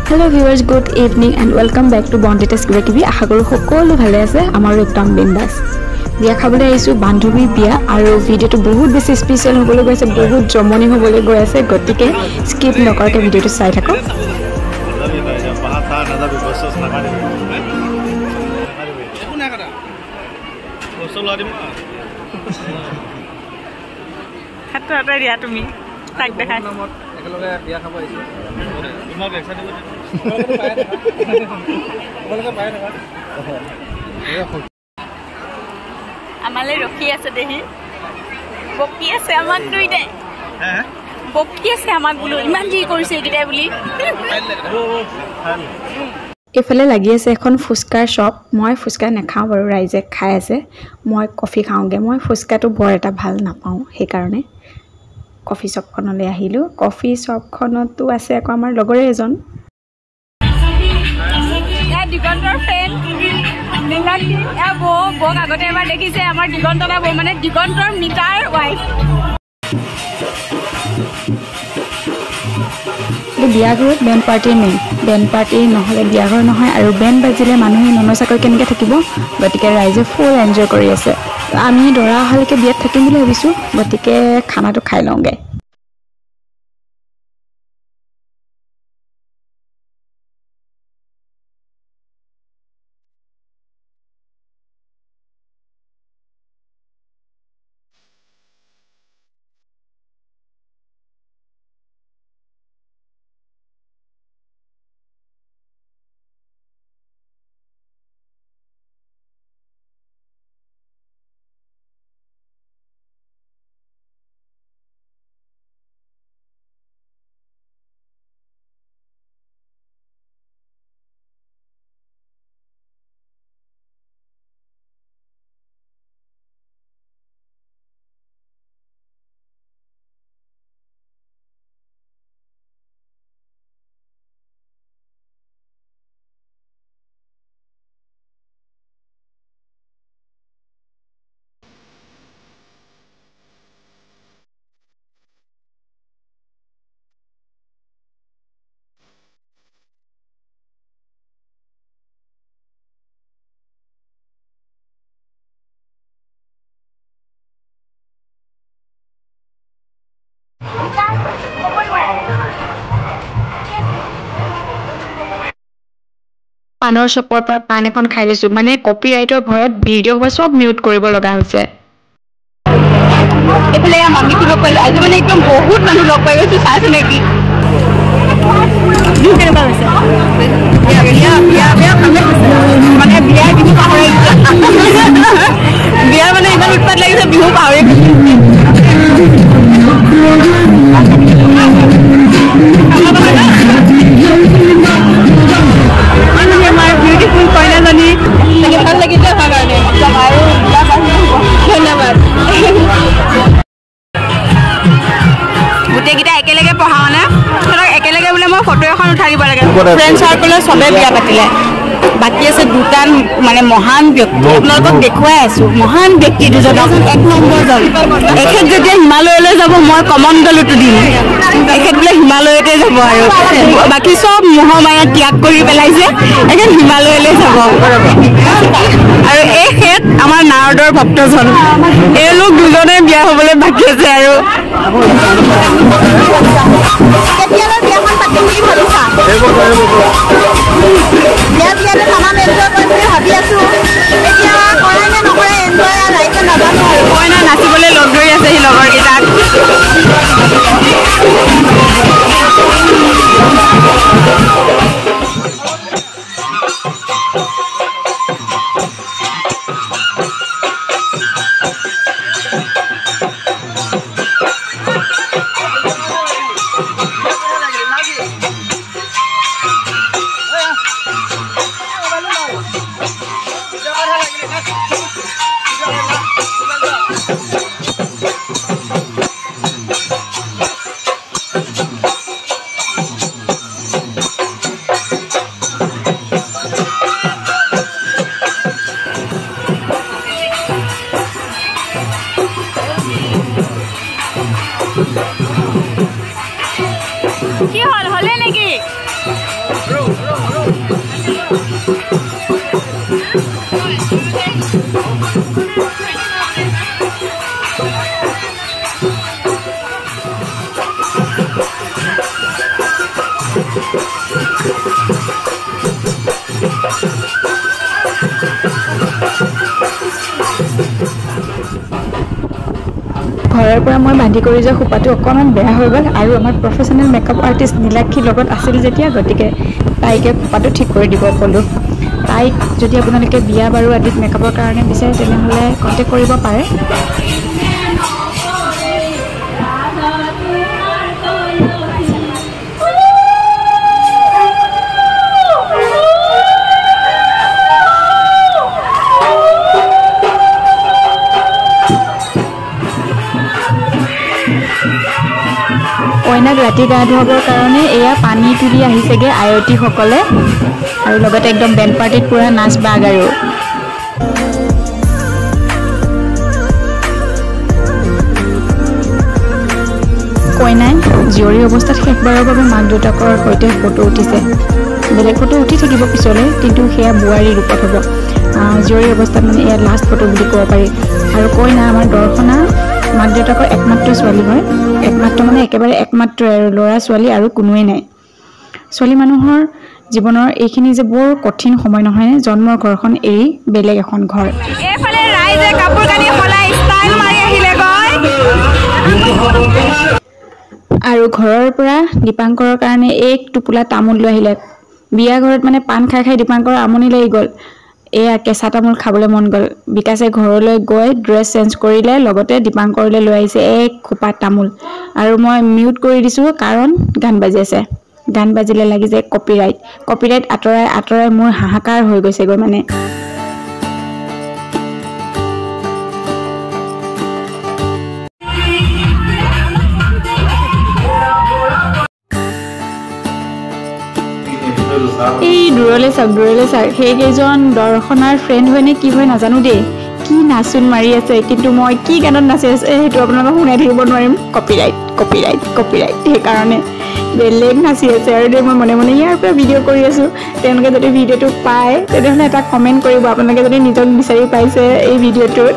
Hello viewers, good evening and welcome back to Bonditas Kiba Kibi. আশা কৰো সকলো ভালে আছে আমাৰ একদম বিন্দাস বিয়া খাবলৈ আইছো বান্ধৱী বিয়া আৰু ভিডিওটো বহুত বেছি স্পেশাল হ'বলৈ গৈছে বহুত জমনি হ'বলৈ গৈ আছে গতিকে স্কিপ নকৰাকৈ ভিডিওটো চাই থাকক হাত হাতাই দিয়া তুমি তাক দেখাই একেলগে বিয়া খাব আহিছো তোমাক এক্সাইটেড পায় না আমালে ৰখি আছে দেহি বকি আছে আমাক দুইটাই বকি আছে আমাক বুলো ইমান কি কৰিছে এইকেইটাই বুলি এফালে লাগি আছে এখন ফুচকাৰ শ্বপ মই ফুচকা নাখাওঁ বাৰু ৰাইজে খাই আছে মই কফি খাওঁগে মই ফুচকাটো বৰ এটা ভাল নাপাওঁ সেই কাৰণে কফি শ্বপখনলৈ আহিলো কফি শ্বপখনতো আছে আকৌ আমাৰ লগৰে এজন এ দিগন্তৰ ফ্ৰেণ্ড নীলাক্ষী এ বক আগতে এবাৰ দেখিছে আমাৰ দিগন্তনা বৌ মানে দিগন্তৰ মিটাৰ ৱাইফ বিয়া ঘৰত বেণ্ড পাৰ্টিৰ মেইন বেণ্ড পাৰ্টি নহ'লে বিয়া ঘৰ নহয় আৰু বেণ্ড বাজিলে মানুহে ননচাকৈ কেনেকৈ থাকিব গতিকে ৰাইজে ফুল এনজয় কৰি আছে আমি দৰা অহালৈকে বিয়াত থাকিম বুলি ভাবিছোঁ গতিকে খানাটো খাই লওঁগে পানৰ শ্বপৰ পৰা পান এখন খাই লৈছোঁ মানে কপিৰাইটৰ ভয়ত ভিডিঅ' হোৱা চব মিউট কৰিব লগা হৈছে এইফালে মামি কিবা কৰিলো আজি মানে একদম বহুত মানুহ লগ পাই গৈছো চাইছে নেকি কেনেকুৱা হৈছে মানে বিয়া বিহু পাহৰি বিয়া মানে ইমান উৎপাত লাগিছে বিহু পাহৰি আমাৰ বিউটিফুল কইনাজনী ভাল লাগিছে ভাল কাৰণে আৰু ধন্যবাদ গোটেইকেইটা একেলগে পঢ়া মানে সিহঁতক একেলগে বোলে মই ফটো এখন উঠাই দিব লাগে ফ্ৰেণ্ড চাৰ্কলৰ চবে বিয়া পাতিলে বাকী আছে দুটা মানে মহান ব্যক্তি আপোনালোকক দেখুৱাই আছো মহান ব্যক্তি দুজন এক নম্বৰজন এখেত যেতিয়া হিমালয়লৈ যাব মই কমণ্ডলতো দিম এখেত বোলে হিমালয়তে যাব আৰু বাকী চব মোহমায়া ত্যাগ কৰি পেলাইছে এখেত হিমালয়লৈ যাব আৰু এখেত আমাৰ নাৰদৰ ভক্তজন এওঁলোক দুজনে বিয়া হ'বলৈ বাকী আছে আৰু কেতিয়ালৈ বিয়াখন পাতিম বুলি ভাবিছা ভাবি আছো এতিয়া কৰে নে নকৰে এনজয় ৰাইজে নাজানো আৰু কইনা নাচিবলৈ লগ ধৰি আছে সি লগৰকেইটাক কি হল হলে নেকি ঘৰৰ পৰা মই বান্ধি কৰি যোৱা খোপাটো অকণমান বেয়া হৈ গ'ল আৰু আমাৰ প্ৰফেচনেল মেকআপ আৰ্টিষ্ট নীলাক্ষীৰ লগত আছিল যেতিয়া গতিকে তাইকে খোপাটো ঠিক কৰি দিব ক'লোঁ। তাইক যদি আপোনালোকে বিয়া বাৰু আদিত মেকআপৰ কাৰণে বিচাৰে তেনেহ'লে কণ্টেক্ট কৰিব পাৰে। কইনাক ৰাতি গা ধুৱাবৰ কাৰণে এয়া পানী তুলি আহিছেগৈ আয়তীসকলে আৰু লগতে একদম বেণ্ড পাৰ্টিত পুৰা নাচ বাগ আৰু কইনাই জীয়ৰী অৱস্থাত শেষবাৰৰ বাবে মাক দেউতাকৰ সৈতে ফটো উঠিছে। বেলেগ ফটো উঠি থাকিব পিছলৈ, কিন্তু সেয়া বোৱাৰী ৰূপত হ'ব। জীয়ৰী অৱস্থাত মানে এয়া লাষ্ট ফটো বুলি ক'ব পাৰি। আৰু কইনা আমাৰ দৰ্শনা মাক দেউতাকৰ একমাত্ৰ ছোৱালী হয়। একমাত্ৰ মানে একেবাৰে একমাত্ৰ আৰু ল'ৰা ছোৱালী আৰু কোনোৱেই নাই। ছোৱালী মানুহৰ জীৱনৰ এইখিনি যে বৰ কঠিন সময় নহয়নে, জন্মৰ ঘৰখন এৰি বেলেগ এখন ঘৰ। এইফালে ৰাইজে কাপোৰ কানি সলাই ষ্টাইল মাৰি আহিলে গৈ আৰু ঘৰৰ পৰা দীপাংকৰৰ কাৰণে এক টোপোলা তামোল লৈ আহিলে। বিয়া ঘৰত মানে পাণ খাই খাই দীপাংকৰৰ আমনি লাগি গ'ল। এয়া কেঁচা তামোল খাবলৈ মন গ'ল। বিকাশে ঘৰলৈ গৈ ড্ৰেছ চেঞ্জ কৰিলে, লগতে দীপাংকৰলৈ লৈ আহিছে এক খোপা তামোল। আৰু মই মিউট কৰি দিছোঁ কাৰণ গান বাজি আছে। গান বাজিলে লাগি যায় কপিৰাইট। কপিৰাইট আঁতৰাই আঁতৰাই মোৰ হাহাকাৰ হৈ গৈছেগৈ মানে। এই দূৰলৈ চাওক সেইকেইজন দৰ্শনাৰ ফ্ৰেণ্ড হয়নে কি হয় নাজানো দেই। কি নাচোন মাৰি আছে, কিন্তু মই কি গানত নাচি আছে সেইটো আপোনালোকক শুনাই থাকিব নোৱাৰিম। কপিৰাইট কপিৰাইট কপিৰাইট সেইকাৰণে বেলেগ নাচি আছে আৰু দেই। মই মনে মনে ইয়াৰ পৰা ভিডিঅ' কৰি আছোঁ। তেওঁলোকে যদি ভিডিঅ'টো পায় তেনেহ'লে এটা কমেণ্ট কৰিব আপোনালোকে যদি নিজক বিচাৰি পাইছে এই ভিডিঅ'টোত।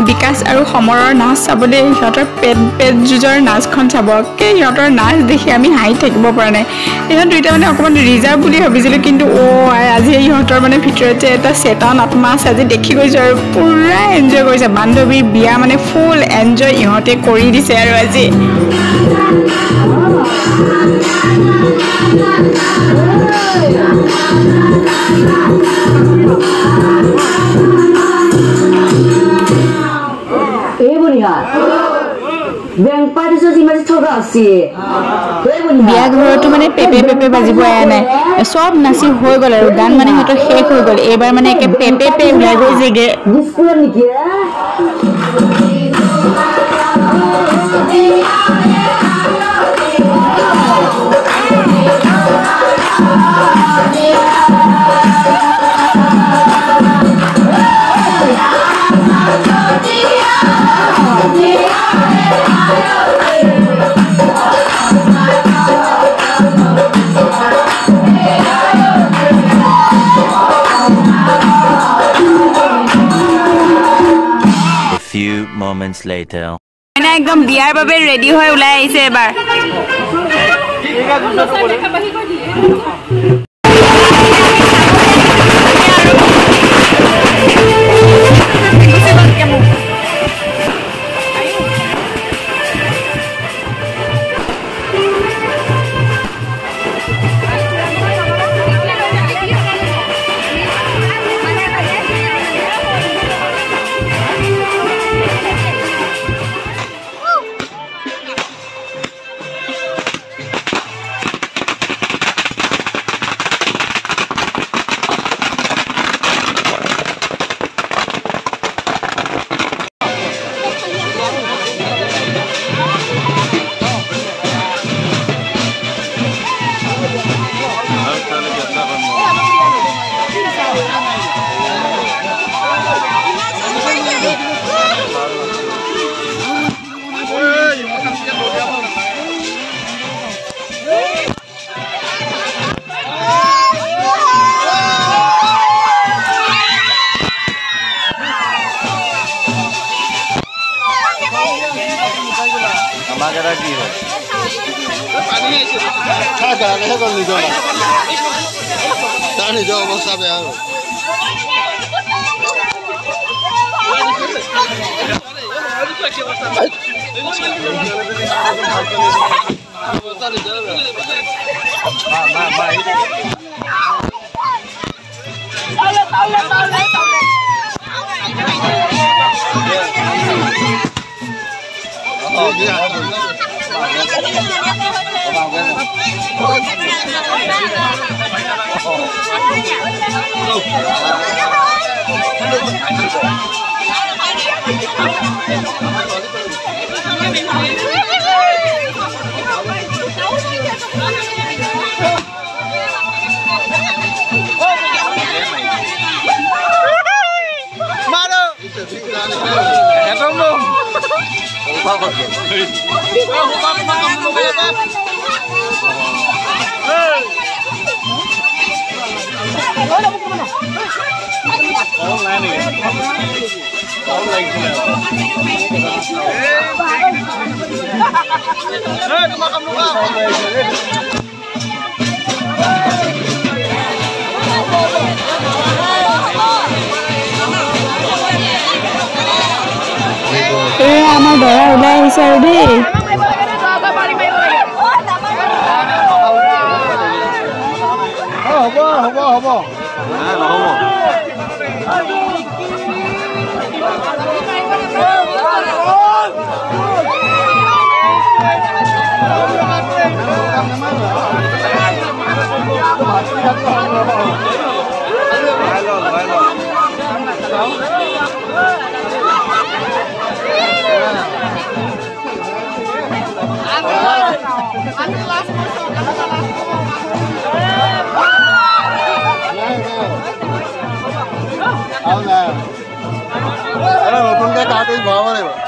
বিকাশ আৰু সমৰৰ নাচ চাবলৈ সিহঁতৰ পেট যুঁজৰ নাচখন চাব। সিহঁতৰ নাচ দেখি আমি হাঁহি থাকিব পৰা নাই। সিহঁত দুইটা মানে অকণমান ৰিজাৰ্ভ বুলি ভাবিছিলোঁ, কিন্তু আজি ইহঁতৰ মানে ভিতৰত যে এটা চেতন আত্মা আছে, আজি দেখি গৈছোঁ আৰু পূৰা এনজয় কৰিছে। বান্ধৱীৰ বিয়া মানে ফুল এনজয় ইহঁতে কৰি দিছে আৰু আজি। বিয়া ঘৰতো মানে পেপে পেপে বাজিব এয়া নাই, চব নাচি হৈ গ'ল আৰু গান মানে সিহঁতৰ শেষ হৈ গ'ল। এইবাৰ মানে একে পেপে পে ওলাই গৈ যেগে। Moments later. একদম বিয়াৰ বাবে ৰেডি হৈ ওলাই আহিছে এবাৰ। নিজৰ অৱস্থা বেয়া হ'ল আমাৰ দৰা ওলাই আহিছে আৰু দেই হ'ব হ'ব হ'ব নতুনকৈ কাৰ্টুন ভৰাব লাগিব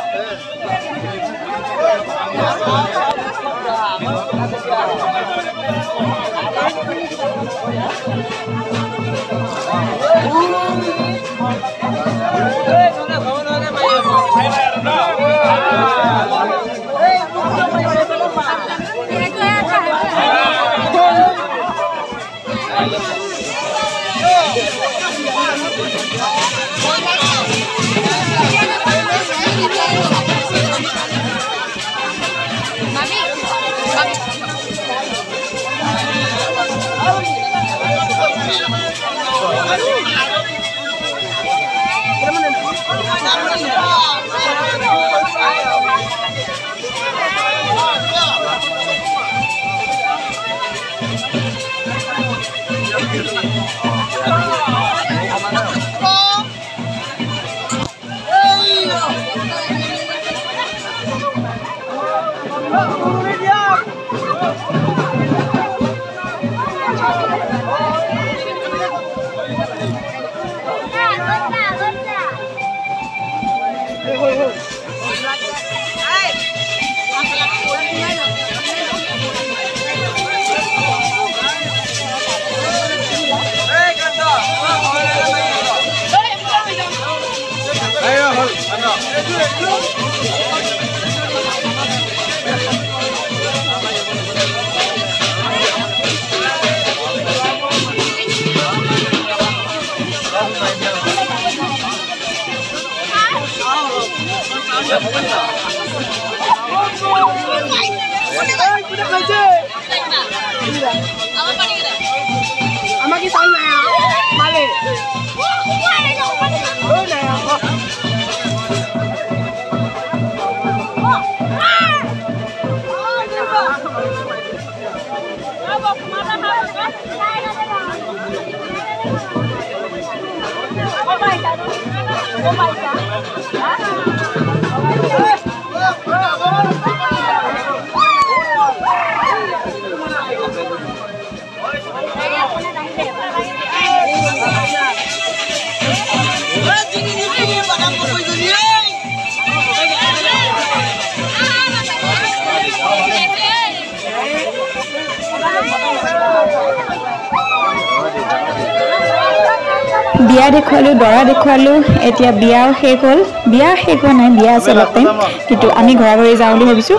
বিয়া দেখুৱালোঁ দৰা দেখুৱালোঁ এতিয়া বিয়াও শেষ হ'ল বিয়া শেষ হোৱা নাই বিয়া আছে অলপ টাইম কিন্তু আমি ঘৰা ঘৰি যাওঁ বুলি ভাবিছোঁ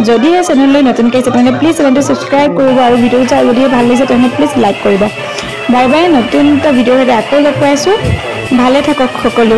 যদিহে চেনেললৈ নতুনকৈ আহিছে তেনেহ'লে প্লিজ চেনেলটো ছাবস্ক্ৰাইব কৰিব আৰু ভিডিঅ'টো চাই যদিহে ভাল লাগিছে তেনেহ'লে প্লিজ লাইক কৰিব বাই বাই নতুন এটা ভিডিঅ'ৰ সৈতে আকৌ লগ পাইছোঁ ভালে থাকক সকলো